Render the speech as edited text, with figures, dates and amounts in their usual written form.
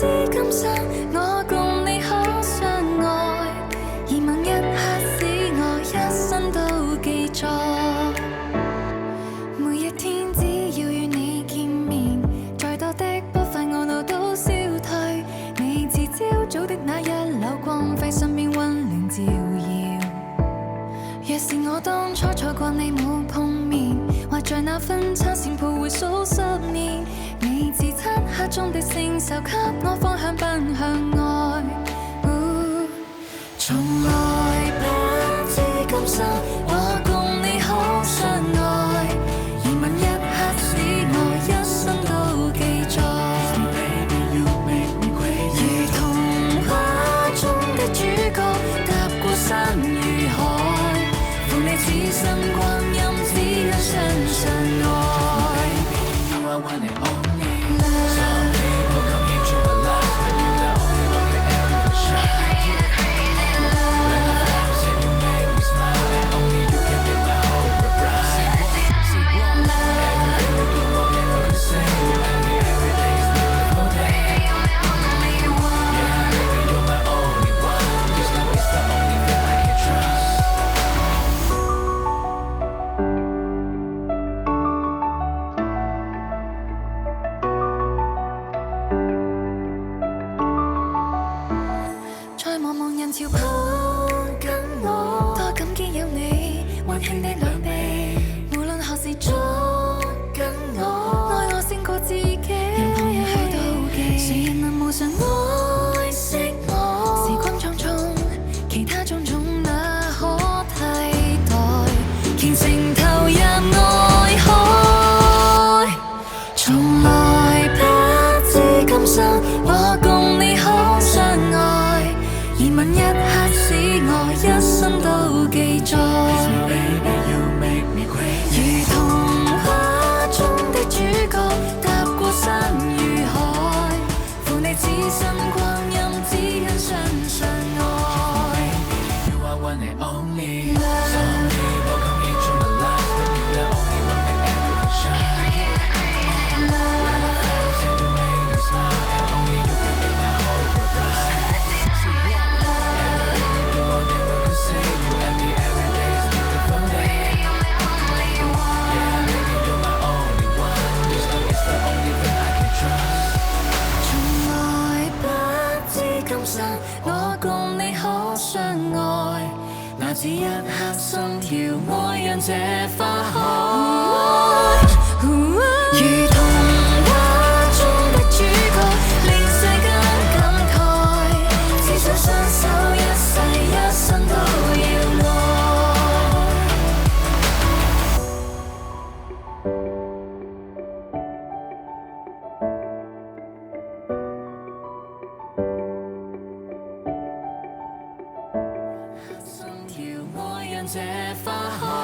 知今生我共你可相愛，而某一刻使我一生都記載。每一天只要與你見面，再多的不快懊惱都消退。你自朝早的那一縷光輝，身邊溫暖照耀。若是我當初錯過你冇碰面，或在那分叉線徘徊數十年，你自漆黑中的星宿給我方向奔向愛。從來不知今生我共你可相愛，而吻一刻使我一生都記載。如童話中的主角踏過山與海，扶你此生光陰，只因相信愛。You are one and only. Some people come into my life, but you're the only one that ever shine. When I laugh, say you make me smile, and only you can make my whole world bright. Everything you do, I'll never could say. You and me every day is beautiful day. Yeah, baby, you're my only one. This love is the only thing I can trust. 在茫茫人潮抱緊我，多感激有你溫馨的兩臂，無論何時捉緊我，愛我勝過自己，任旁人去妒忌，誰人能無償愛惜我？時光匆匆，其他種種哪可替代？虔誠投入愛海，從來不知今生我共你可相愛，而吻一刻使我一生都記載。如童話中的主角踏過山與海，扶你此生光陰，只因相信愛。You are one and only. Some people come into my life, but you're the only one that ever shine. When I fell, say you make me smile, and only you can make my whole world bright. Everything you do, I'll never could say. You and me every day is beautiful day. Yeah, baby, you're my only one. This love is the only thing I can trust. 從來不知今生我共你可相愛，哪知一刻心跳愛讓這花開。如童話中的主角，令世間感慨，只想雙手一世一生都要愛。心跳愛讓這花開。